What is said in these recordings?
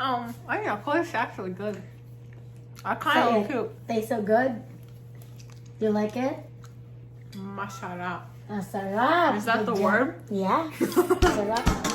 I don't know, it's actually good. I Say kind of it. cute. Tastes so good. You like it? Masarap. Masarap. Is that Good the job. word? Yeah. Masarap.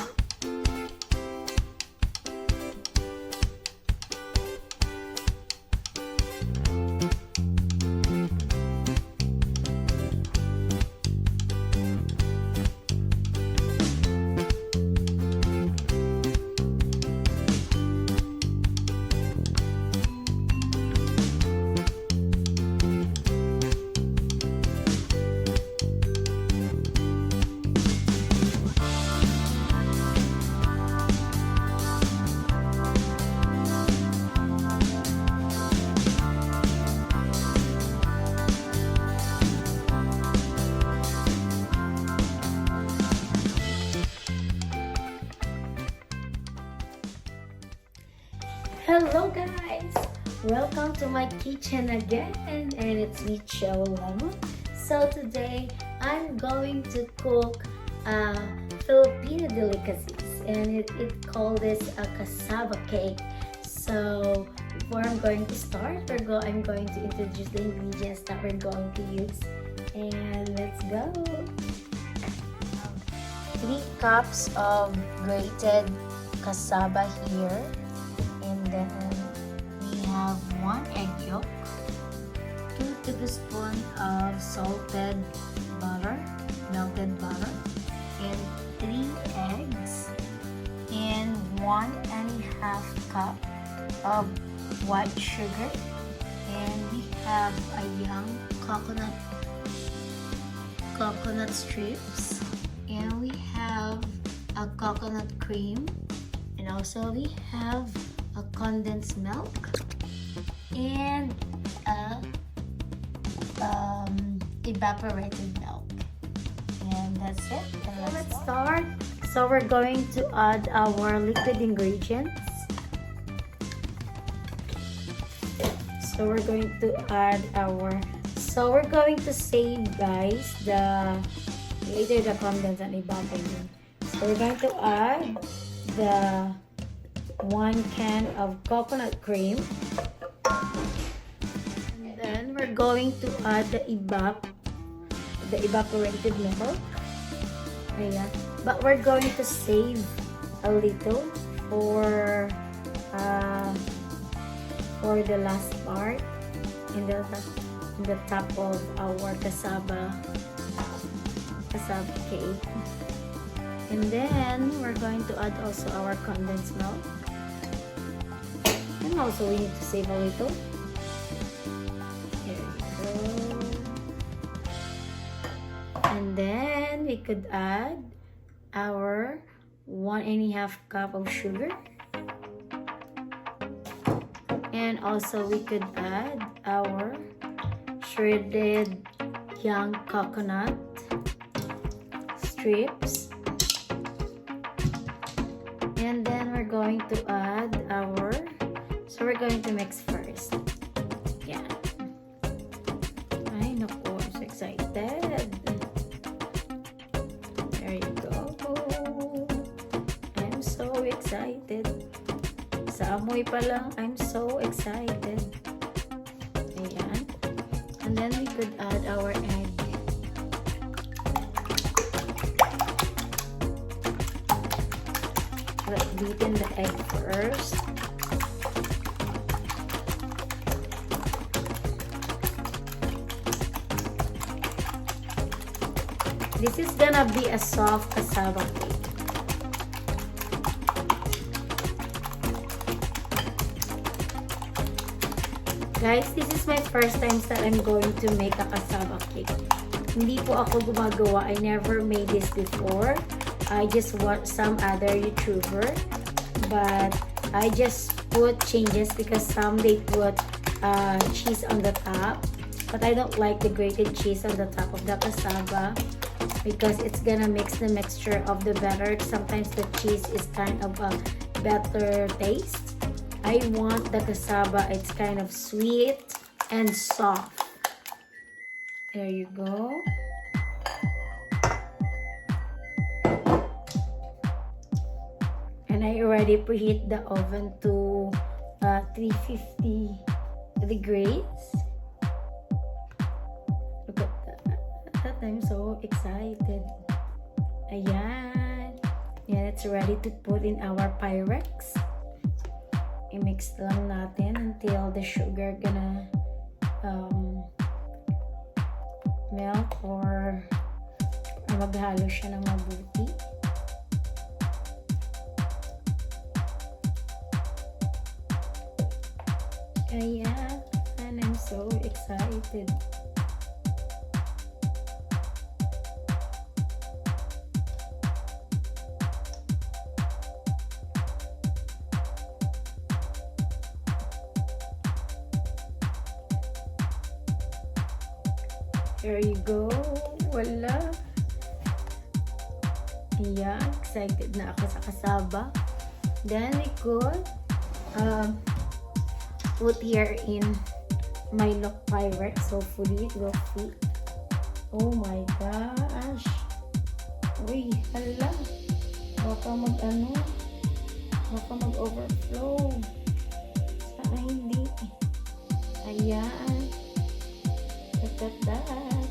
Hello guys! Welcome to my kitchen again, and it's me, Lemon. So today I'm going to cook Filipino delicacies, and it called this a cassava cake. So before I'm going to start, I'm going to introduce the ingredients that we're going to use, and let's go. 3 cups of grated cassava here. And then we have 1 egg yolk, 2 tablespoons of salted butter, melted butter, and 3 eggs, and 1.5 cup of white sugar, and we have a young coconut strips, and we have a coconut cream, and also we have a condensed milk and evaporated milk, and that's it. And let's start. So we're going to add our liquid ingredients. So we're going to save, guys, later the condensed and evaporated. So we're going to add the 1 can of coconut cream, and then we're going to add the evaporated milk. Ayan. But we're going to save a little for the last part in the top of our cassava cake. And then we're going to add also our condensed milk. And also we need to save a little. Here we go. And then we could add our 1.5 cup of sugar. And also we could add our shredded young coconut strips. And then we're going to add so we're going to mix first. Yeah. Ay, naku, I'm so excited. There you go. I'm so excited. Sa amoy pa lang, I'm so excited. Ayan. And then we could add our egg. Let's beaten the egg first. This is gonna be a soft cassava cake. Guys, this is my first time that I'm going to make a cassava cake. Hindi po ako gumagawa. I never made this before. I just watched some other YouTuber, but I just put changes because some they put cheese on the top, but I don't like the grated cheese on the top of the cassava because it's gonna mix the mixture of the batter. Sometimes the cheese is kind of a better taste. I want the cassava, it's kind of sweet and soft. There you go. And And I already preheat the oven to 350 degrees. Look at that. I'm so excited. Ayan. Yeah, it's ready to put in our Pyrex. I-mix lang natin until the sugar gonna melt or maghalo siya ng mabuti. Ayan. And I'm so excited. There you go. Wala. Ayan. Excited na ako sa cassava. Then we could put here in my Pyrex. Hopefully it will fit. Oh my gosh. Uy, hala. Baka baka mag-overflow. Sana hindi. Ayan. Look at that.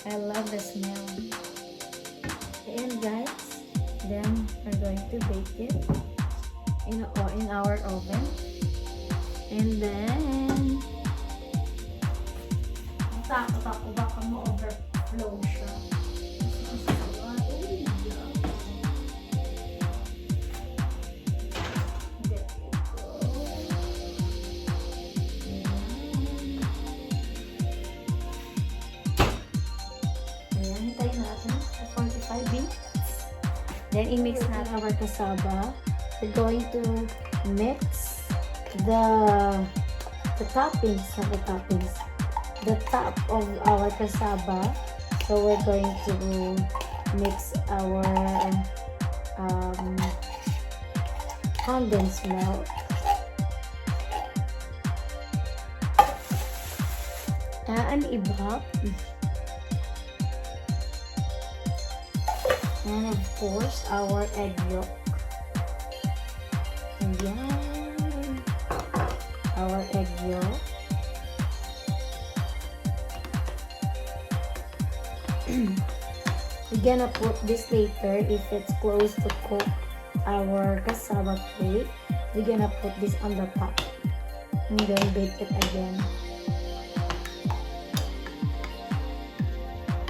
I love the smell. And guys, then we're going to bake it in our oven. And then takot ako baka ma-overflow siya. Then, i-mix natin our cassava. We're going to mix the toppings of the toppings. The top of our cassava. So, we're going to mix our condensed milk. And ibab. And of course, our egg yolk. Ayan. Our egg yolk. We're gonna put this later if it's close to cook our cassava cake. We're gonna put this on the top and then bake it again.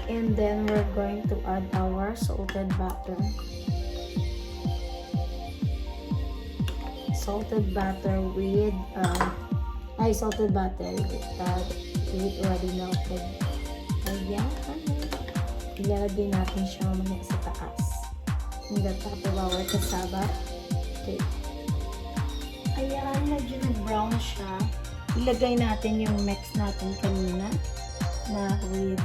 And then we're going to add our salted butter. Salted butter with salted butter with already melted. Ayan. Ilalagay natin siya mamaya sa taas. In the top of our cassava cake. Ayan, medyo nag-brown siya. Ilagay natin yung mix natin kanina na with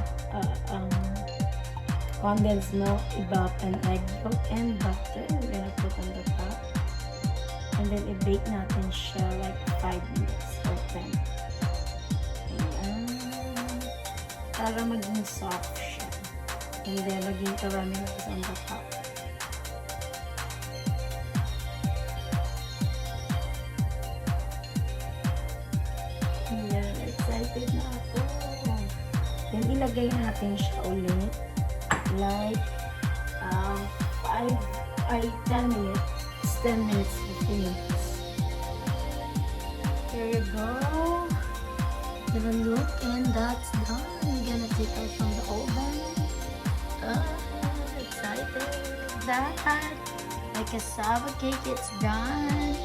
condensed milk, ibab, and egg yolk, and butter. We're gonna put on the top. And then, i-bake natin siya like 5 minutes or 10. Ayan. Para maging soft siya. And then, maging caramelized on the top. Ayan. Excited na ako. Then, ilagay natin siya ulit. Like 10 minutes. 10 minutes to finish. There you go. Have a look, and that's done. I'm gonna take it from the oven. Excited that my cassava cake is done.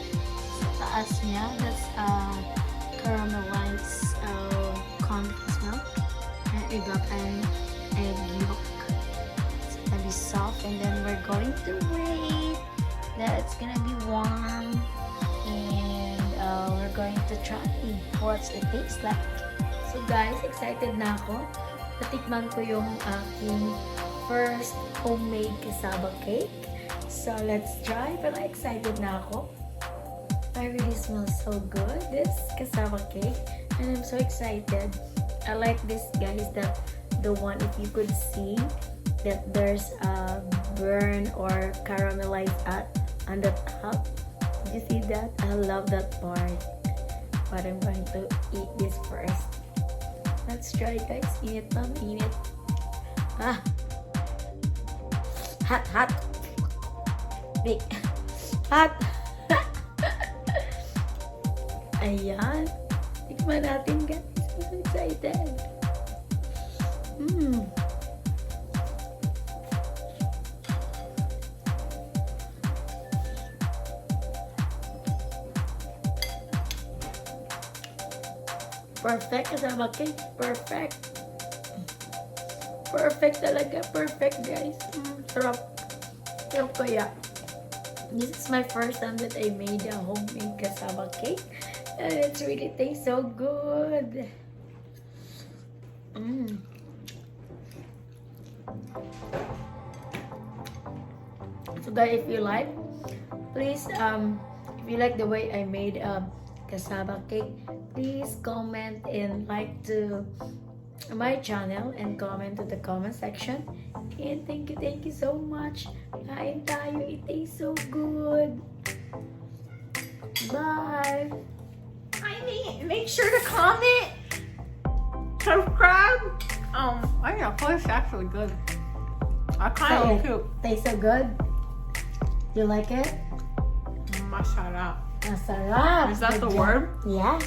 Sa taas niya, that's caramelized condensed milk. And we got an egg yolk. It's gonna be soft, and then we're going to wait that it's gonna be warm, and we're going to try what it tastes like. So guys, excited na ako. Natikman ko yung aking first homemade cassava cake. So let's try. Pero excited na ako. I really smells so good, this cassava cake, and I'm so excited. I like this, guys, that the one, if you could see, that there's a burn or caramelized on the top. You see that? I love that part. But I'm going to eat this first. Let's try, guys. Init na, init. Ah! Hot, hot. Big. Hot. Ayan. Tikman natin, guys. I'm excited. Perfect, Cassava Cake. Perfect. Perfect talaga. Perfect, guys. Sarap. Sarap kaya. This is my first time that I made a homemade Cassava Cake. And it's really tastes so good. So guys, if you like, please, if you like the way I made Cassava Cake, please comment and like to my channel and comment to the comment section. And thank you so much. Kain tayo. It tastes so good. Bye. Make sure to comment, subscribe. I think it's actually good. I kind of cute. Tastes so good. You like it? Masarap. Masarap. Is that Good the job. word? Yeah.